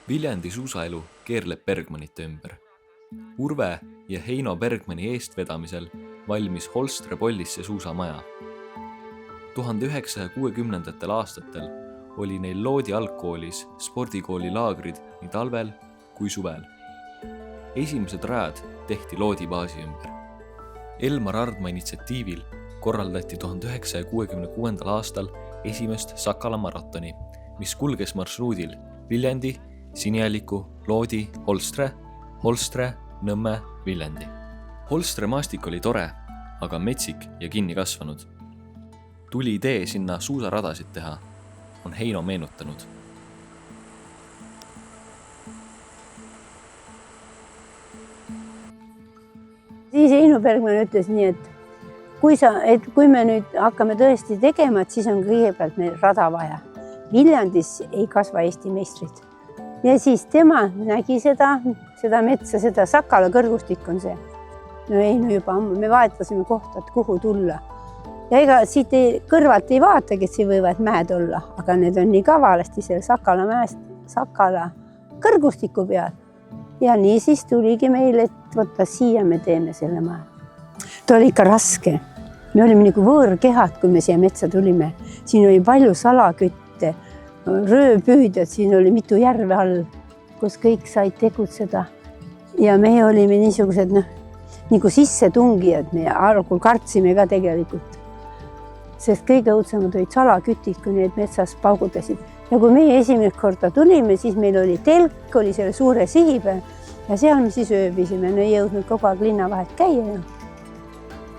Viljandi suusaelu keerleb Bergmanite ümber. Urve ja Heino Bergmani eestvedamisel valmis Holstre Pollisse suusamaja. 1960. aastatel oli neil Loodi algkoolis spordikooli laagrid nii talvel kui suvel. Esimesed rajad tehti Loodi baasi ümber. Elmar Ardma initsiatiivil korraldati 1966. aastal esimest Sakala maratoni, mis kulges marsruudil Viljandi, Sinijälliku, Loodi, Holstre, Holstre, Nõmme, Viljandi. Holstre maastik oli tore, aga metsik ja kinni kasvanud. Tuli idee sinna suusaradasid teha, on Heino meenutanud. Siis Heino Bergman ütles nii, et kui me nüüd hakkame tõesti tegema, et siis on kõigepealt meil rada vaja. Viljandis ei kasva Eesti meistrid. Ja siis tema nägi seda metsa, seda Sakala kõrgustik on see. No ei, no juba me vaetasime kohta, et kuhu tulla. Ja ega siit kõrvalt ei vaatagi, et siin võivad mäed olla, aga need on nii kavalasti seal Sakala kõrgustiku peal. Ja nii siis tuligi meil, et võtta siia me teeme selle maja. Ta oli ikka raske. Me olime nagu võõrkehad, kui me siia metsa tulime. Siin oli palju salakütte, rööpüüdjad, siin oli mitu järve all, kus kõik said tegutseda. Ja me olime niisugused nagu sisse tungijad, me algul kartsime ka tegelikult. Sest kõige õudsemad olid salakütid, kui need metsas paugutasid. Ja kui meie esimest korda tulime, siis meil oli telk, oli selle suure sihi peal ja seal me siis ööbisime. No ei jõudnud kogu aeg linna vahet käia.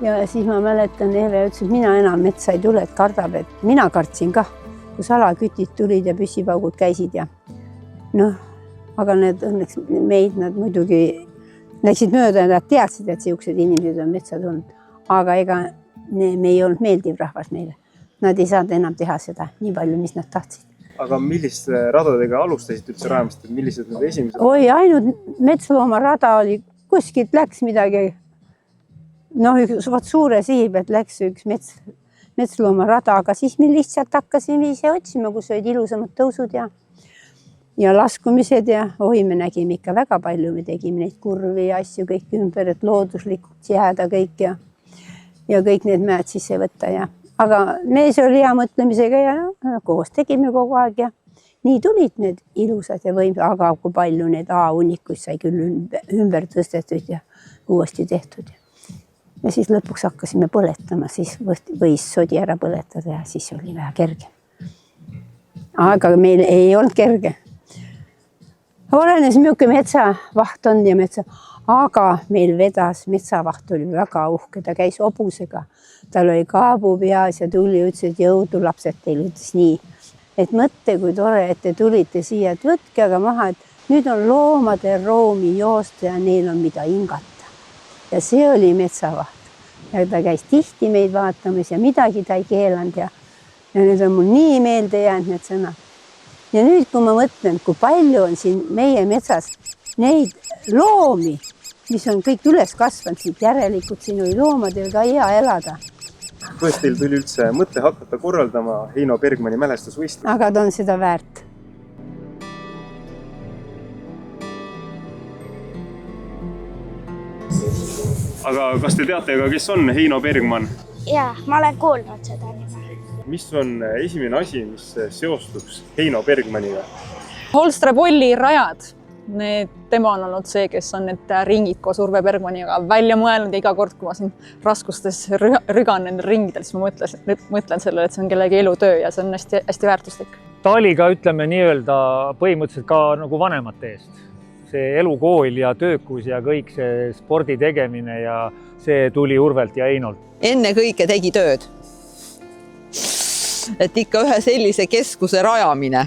Ja siis ma mäletan, Eve ütles, et mina enam metsa ei tule, et kardab, et mina kartsin ka, kui salakütid tulid ja püssipaugud käisid. Ja aga need õnneks meid nad muidugi läksid mööda ja nad teadsid, et siuksed inimesed on metsa tulnud. Aga ega me ei olnud meeldiv rahvas meile. Nad ei saanud enam teha seda nii palju, mis nad tahtsid. Aga milliste radadega alustasid üldse rajamist? Millised need esimesed? Oi, ainult metslooma rada oli, kuskilt läks midagi. Suure sihi pealt läks üks metslooma rada, aga siis me lihtsalt hakkasime ise otsima, kus olid ilusamad tõusud ja laskumised ja me nägime ikka väga palju. Me tegime neid kurvi ja asju kõik ümber, et looduslikult jääda kõik ja kõik need mäed sisse võtta. Aga mees oli hea mõtlemisega ja koos tegime kogu aeg ja nii tulid need ilusad ja võimsad, aga kui palju need A-unnikuid sai küll ümber tõstetud ja uuesti tehtud. Ja siis lõpuks hakkasime põletama, siis võis sodi ära põletada ja siis oli väga kerge. Aga meil ei olnud kerge. Olenes milline metsavaht on ja aga meil vedas, metsavaht oli väga uhke, ta käis hobusega. Tal oli kaabu peas ja tuli ja ütles, et jõudu lapsed teile ütles nii. Et mõtte, kui tore, et te tulite siia, et võtke aga maha, et nüüd on loomade roomi joosta ja neil on mida hingata. Ja see oli metsavaht. Ja ta käis tihti meid vaatamas ja midagi ta ei keelanud ja nüüd on mul nii meelde jäänud need sõnad. Ja nüüd, kui ma mõtlen, kui palju on siin meie metsas neid loomi, mis on kõik üles kasvanud siit järelikult, siin oli loomadel ka hea elada. Kuidas teil tuli üldse mõte hakata korraldama Heino Bergmani mälestusvõistlust? Aga ta on seda väärt. Aga kas te teate ka, kes on Heino Bergman? Jaa, ma olen kuulnud seda nime. Mis on esimene asi, mis seostuks Heino Bergmaniga? Holstre Polli rajad. Tema on olnud see, kes on need ringid koos Urve Bergmaniga välja mõelnud ja iga kord, kui ma siin raskustes rügan nendel ringidel, siis ma mõtlen sellele, et see on kellegi elutöö ja see on hästi väärtuslik. Ta oli ka, ütleme nii-öelda põhimõtteliselt ka nagu vanemate eest. See elukool ja töökus ja kõik see spordi tegemine ja see tuli Urvelt ja Heinolt. Enne kõike tegi tööd. Et ikka ühe sellise keskuse rajamine.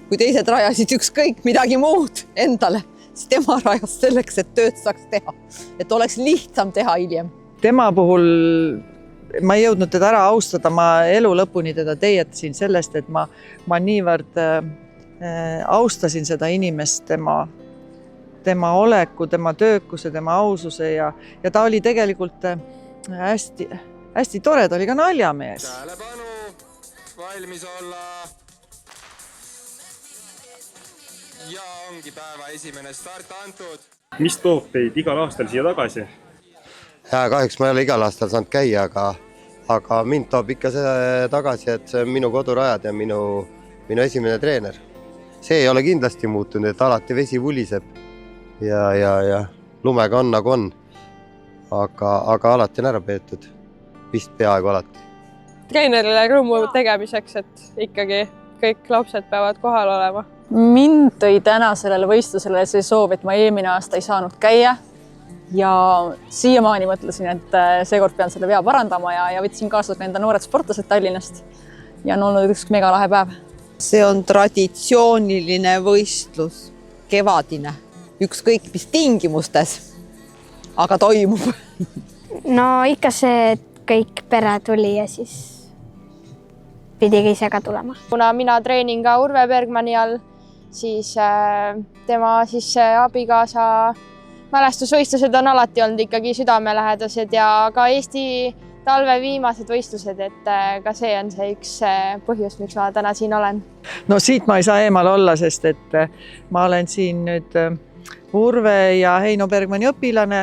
Kui teised rajasid ükskõik midagi muud endale, siis tema rajas selleks, et tööd saaks teha. Et oleks lihtsam teha hiljem. Tema puhul ma ei jõudnud teda ära austada, ma elu lõpuni teda teietasin sellest, et ma niivõrd austasin seda inimest, tema oleku, tema töökuse, tema aususe ja ta oli tegelikult hästi tore, ta oli ka naljamees. Tähelepanu, valmis olla. ja ongi päeva esimene start antud. mis toob teid igal aastal siia tagasi? Kahjuks ma ei ole igal aastal saanud käia, aga mind toob ikka see tagasi, et see on minu kodurajad ja minu esimene treener. See ei ole kindlasti muutunud, et alati vesi vuliseb ja lumega on nagu on. Aga alati on ära peetud, vist peaaegu alati. Treenerile rõõmu tegemiseks, et ikkagi kõik lapsed peavad kohal olema. Mind tõi täna sellele võistlusele see soov, et ma eelmine aasta ei saanud käia ja siiamaani mõtlesin, et seekord pean selle vea parandama ja võtsin kaasa ka enda noored sportlased Tallinnast ja on olnud üks mega lahe päev. See on traditsiooniline võistlus, kevadine, ükskõik mis tingimustes, aga toimub. No ikka see, et kõik pere tuli ja siis pidigi ise ka tulema. Kuna mina treenin ka Urve Bergmani all, siis tema abikaasa mälestusvõistlused on alati olnud ikkagi südamelähedased ja ka Eesti talve viimased võistlused, et ka see on see üks põhjus, miks ma täna siin olen. No siit ma ei saa eemal olla, sest et ma olen siin nüüd Urve ja Heino Bergmani õpilane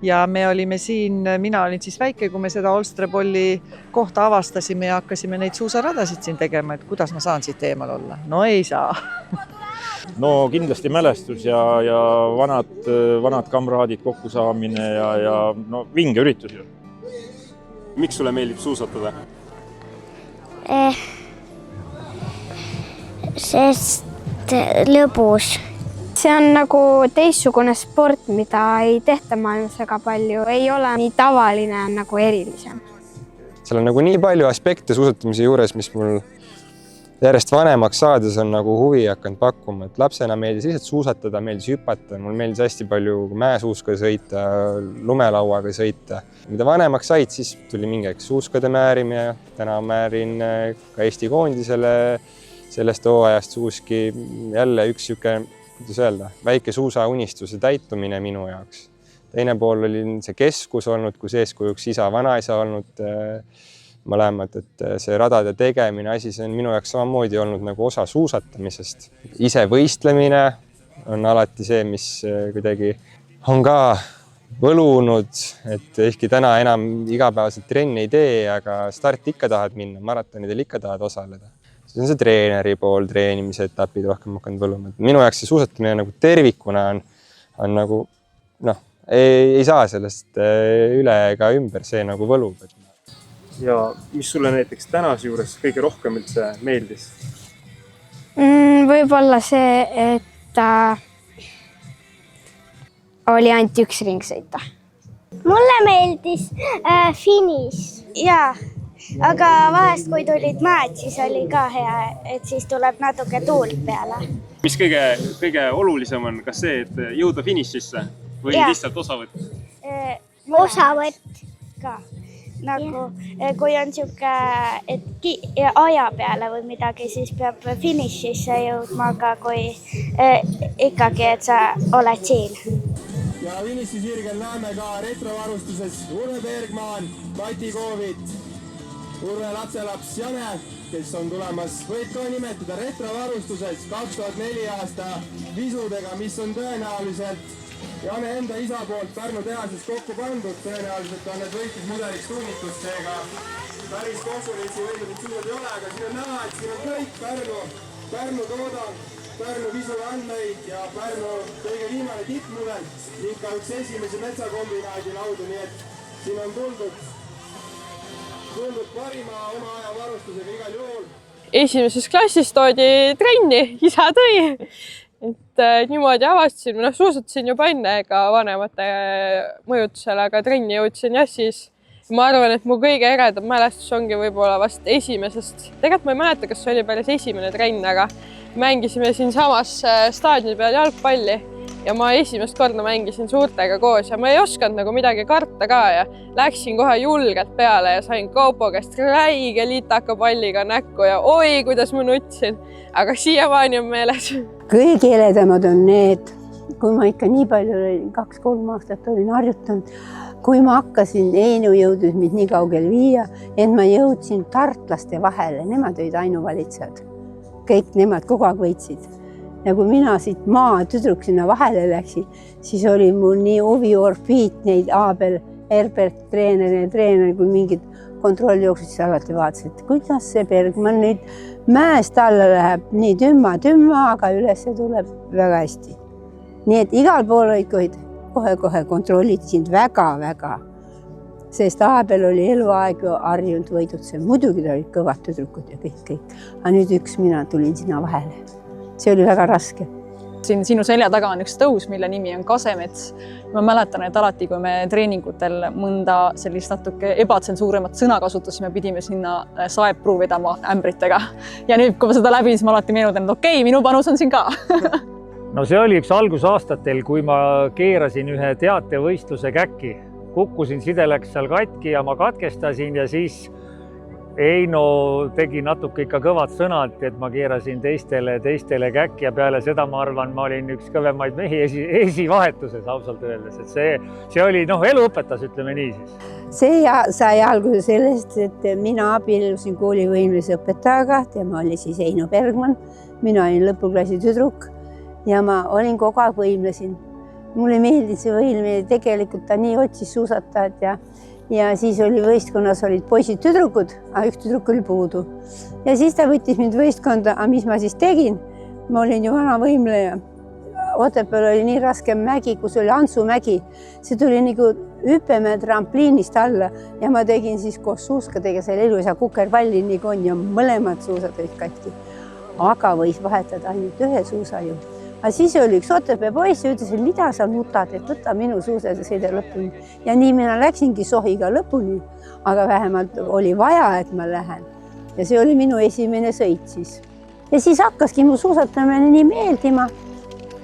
ja me olime siin, mina olin siis väike, kui me seda Olstrepolli kohta avastasime ja hakkasime neid suusaradasid siin tegema, et kuidas ma saan siit eemal olla. No ei saa. No kindlasti mälestus ja vanad kamraadid kokkusaamine ja no vinge üritus ju. Miks sulle meeldib suusatada? Sest lõbus. See on nagu teistsugune sport, mida ei tehta maailmas väga palju. Ei ole nii tavaline, nagu erilisem. Seal on nagu nii palju aspekte suusatamise juures, mis mul järjest vanemaks saades on nagu huvi hakanud pakkuma. Et lapsena meeldis lihtsalt suusatada, meeldis hüpata. Mul meeldis hästi palju mäesuuska sõita, lumelauaga sõita. Mida vanemaks said, siis tuli mingi aeg suuskade määrimine. Täna määrin ka Eesti koondisele sellest hooajast suuski. Jälle üks siuke, kuidas öelda, väike suusaunistuse täitumine minu jaoks. Teine pool oli see keskus olnud, kus eeskujuks isa, vanaisa olnud mõlemad, et see radade tegemine asi, see on minu jaoks samamoodi olnud nagu osa suusatamisest. Ise võistlemine on alati see, mis kuidagi on ka võlunud, et ehkki täna enam igapäevaselt trenni ei tee, aga start ikka tahad minna, maratonidel ikka tahad osaleda. See on see treeneri pool, treenimise etapid rohkem hakanud võluma. Minu jaoks see suusatamine nagu tervikuna on nagu, ei saa sellest üle ega ümber, see nagu võlub. Ja mis sulle näiteks tänase juures kõige rohkem üldse meeldis? Võib-olla see, et oli ainult üks ring sõita. Mulle meeldis finiš. Jaa, aga vahest, kui tulid mäed, siis oli ka hea, et siis tuleb natuke tuult peale. Mis kõige olulisem on? Kas see, et jõuda finišisse või lihtsalt osavõtt? Osavõtt ka. Nagu kui on siuke, et aja peale või midagi, siis peab finišisse jõudma, aga kui ikkagi, et sa oled siin. Ja finišisirgel näeme ka retrovarustuses Urve Bergman, Mati Koovit, Urve lapselaps Jane, kes on tulemas, võid ka nimetada retrovarustuses 2004 aasta visudega, mis on tõenäoliselt Jane enda isa poolt Pärnu tehases kokku pandud, tõenäoliselt on need võitlusmudeliks tunnitud, seega päris konkurentsivõimelised suud ei ole, aga siin on näha, et siin on kõik Pärnu toodang, Pärnu visuandmeid ja Pärnu kõige viimane tippmudel ning ka üks esimese metsakombinaadi laudu, nii et siin on tuldud parima oma aja varustusega igal juhul. Esimeses klassis toodi trenni, isa tõi. Et niimoodi avastasin, suusatasin juba enne ega vanemate mõjutusele, aga trenni jõudsin ja siis ma arvan, et mu kõige eredam mälestus ongi võib-olla vast esimesest. Tegelikult ma ei mäleta, kas see oli päris esimene trenn, aga mängisime siin samas staadioni peal jalgpalli ja ma esimest korda mängisin suurtega koos ja ma ei osanud nagu midagi karta ka ja läksin kohe julgelt peale ja sain Kaupo käest räige litaka palliga näkku ja oi, kuidas ma nutsin, aga siiamaani on meeles. Kõige eledamad on need, kui ma ikka nii palju 2-3 aastat olin harjutanud, kui ma hakkasin, Heino jõudis mind nii kaugel viia, et ma jõudsin tartlaste vahele, nemad olid ainuvalitsejad. Kõik nemad kogu aeg võitsid. ja kui mina siit maatüdruk sinna vahele läksin, siis oli mul nii huvi orbiit neid Abel, Herbert, treener, kui mingid kontrolljooksid, siis alati vaatasid, et kuidas see Bergmann nüüd mäest alla läheb nii tümma, aga üles tuleb väga hästi. Nii et igal pool olid kohe kontrollid sind väga-väga. Sest Abel oli eluaeg harjunud võidutsev. Muidugi ta olid kõvad tüdrukud ja kõik. Aga nüüd üks mina tulin sinna vahele. See oli väga raske. Siin sinu selja taga on üks tõus, mille nimi on Kasemets. Ma mäletan, et alati, kui me treeningutel mõnda sellist natuke ebatsensuuremat sõna kasutasime, pidime sinna saeppruu vedama ämbritega. Ja nüüd, kui ma seda läbi, siis ma alati meenutan, et okei, minu panus on siin ka. No see oli üks algusaastatel, kui ma keerasin ühe teatevõistluse käkki. Kukkusin, side läks seal katki ja ma katkestasin ja siis Eino tegi natuke ikka kõvad sõnad, et ma keerasin teistele käkki ja peale seda ma arvan, ma olin üks kõvemaid mehi esivahetuses ausalt öeldes, et see oli elu õpetas, ütleme nii siis. See sai alguse sellest, et mina abiellusin koolivõimlise õpetajaga, tema oli siis Eino Bergmann, mina olin lõpuklassi tüdruk ja ma olin kogu aeg võimlesin. Mulle meeldis see võimlemine, tegelikult ta nii otsis suusatajad ja siis oli võistkonnas olid poisid tüdrukud, aga üks tüdruk oli puudu. Ja siis ta võttis mind võistkonda, aga mis ma siis tegin? Ma olin ju vana võimleja. Otepääl oli nii raske mägi, kus oli Antsumägi. See tuli nagu hüppemäe trampliinist alla ja ma tegin siis koos suuskadega selle Eluisa kukerpalli nii on ja mõlemad suusad olid katki. Aga võis vahetada ainult ühe suusa ju. Aga siis oli üks Otepää poiss ja ütles, et mida sa nutad, et võta minu suusad ja sõida lõpuni. Ja nii mina läksingi sohiga lõpuni, aga vähemalt oli vaja, et ma lähen. Ja see oli minu esimene sõit siis. Ja siis hakkaski mu suusatamine nii meeldima,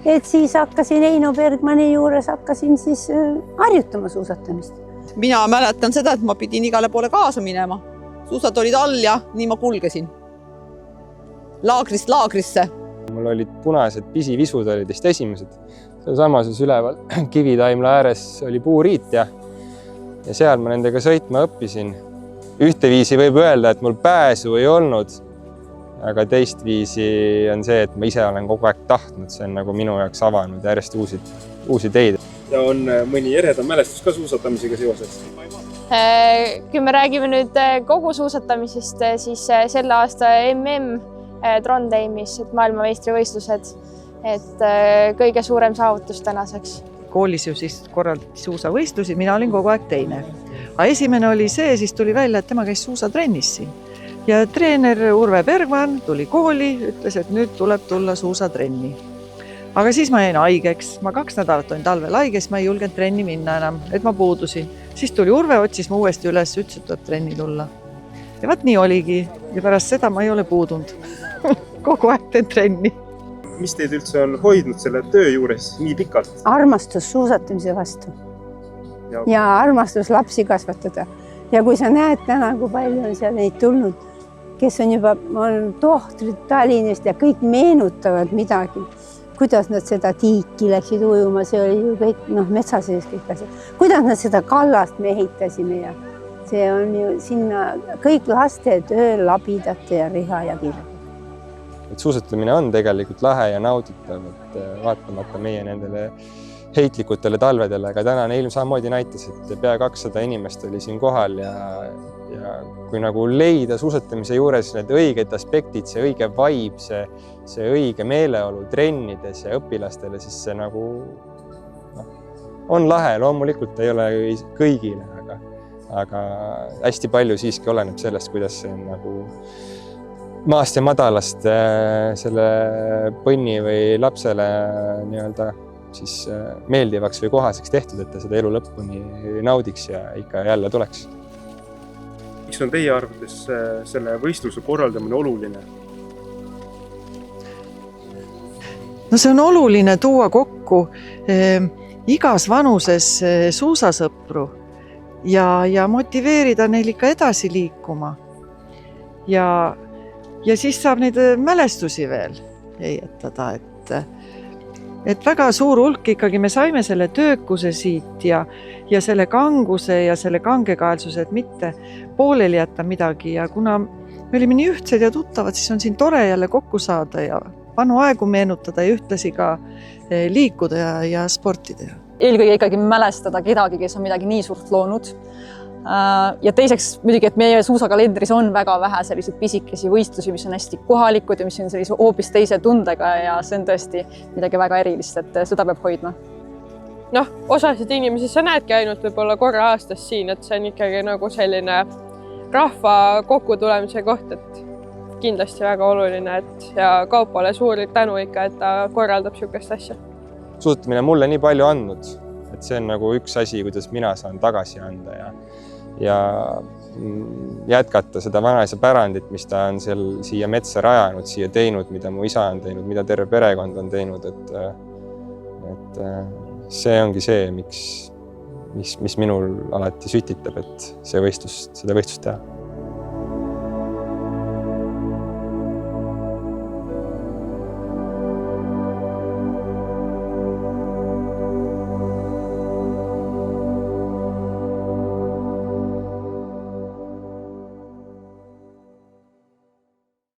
et siis hakkasin Eino Bergmanni juures, hakkasin siis harjutama suusatamist. Mina mäletan seda, et ma pidin igale poole kaasa minema. Suusad olid all ja nii ma kulgesin. Laagrist laagrisse. Mul olid punased pisivisud olid vist esimesed. Samases üleval Kivitaimla ääres oli puuriit ja seal ma nendega sõitma õppisin. Ühteviisi võib öelda, et mul pääsu ei olnud, aga teistviisi on see, et ma ise olen kogu aeg tahtnud. See on nagu minu jaoks avanud järjest uusi teid. Ja on mõni eredam mälestus ka suusatamisega seoses? Kui me räägime nüüd kogu suusatamisest, siis selle aasta Trondheimis, et maailmameistrivõistlused, et kõige suurem saavutus tänaseks. Koolis ju siis korraldati suusavõistlusi, mina olin kogu aeg teine. Aga esimene oli see, siis tuli välja, et tema käis suusatrennis siin. Ja treener Urve Bergmann tuli kooli, ütles, et nüüd tuleb tulla suusatrenni. Aga siis ma jäin haigeks, ma 2 nädalat olin talvel haiges, ma ei julgenud trenni minna enam, et ma puudusin. Siis tuli Urve, otsis ma uuesti üles, ütles, et tuleb trenni tulla. Ja vaat nii oligi ja pärast seda ma ei ole puudunud. Kogu aeg teen trenni. Mis teid üldse on hoidnud selle töö juures nii pikalt? Armastus suusatamise vastu ja armastus lapsi kasvatada. Ja kui sa näed täna, kui palju on seal neid tulnud, kes on juba tohtrid Tallinnast ja kõik meenutavad midagi, kuidas nad seda tiiki läksid ujuma, see oli ju kõik metsa sees kõik asjad. Kuidas nad seda kallast me ehitasime ja see on ju sinna kõik laste töö labidate ja riha ja kirja. Et suusatamine on tegelikult lahe ja nauditav, et vaatamata meie nendele heitlikutele talvedele, aga tänane ilm samamoodi näitas, et pea 200 inimest oli siin kohal ja kui nagu leida suusatamise juures need õiged aspektid, see õige vibe, see õige meeleolu trennides ja õpilastele, siis see nagu on lahe, loomulikult ei ole kõigile, aga hästi palju siiski oleneb sellest, kuidas see on nagu maast ja madalast selle põnni või lapsele nii-öelda siis meeldivaks või kohaseks tehtud, et ta seda elu lõpuni naudiks ja ikka jälle tuleks. Miks on teie arvates selle võistluse korraldamine oluline? No see on oluline tuua kokku igas vanuses suusasõpru ja motiveerida neil ikka edasi liikuma. Ja siis saab neid mälestusi veel heietada, et väga suur hulk ikkagi me saime selle töökuse siit ja selle kanguse ja selle kangekaelsuse, et mitte pooleli jätta midagi ja kuna me olime nii ühtsed ja tuttavad, siis on siin tore jälle kokku saada ja vanu aegu meenutada ja ühtlasi ka liikuda ja sporti teha. Eelkõige ikkagi mälestada kedagi, kes on midagi nii suurt loonud. Ja teiseks muidugi, et meie suusakalendris on väga vähe selliseid pisikesi võistlusi, mis on hästi kohalikud ja mis on sellise hoopis teise tundega ja see on tõesti midagi väga erilist, et seda peab hoidma. Noh, osasid inimesi sa näedki ainult võib-olla korra aastas siin, et see on ikkagi nagu selline rahva kokkutulemise koht, et kindlasti väga oluline, et ja Kaupale suur tänu ikka, et ta korraldab niisugust asja. Suusatamine on mulle nii palju andnud, et see on nagu üks asi, kuidas mina saan tagasi anda ja jätkata seda vanaisa pärandit, mis ta on siia metsa rajanud, siia teinud, mida mu isa on teinud, mida terve perekond on teinud, et see ongi see, mis minul alati sütitab, et seda võistlust teha.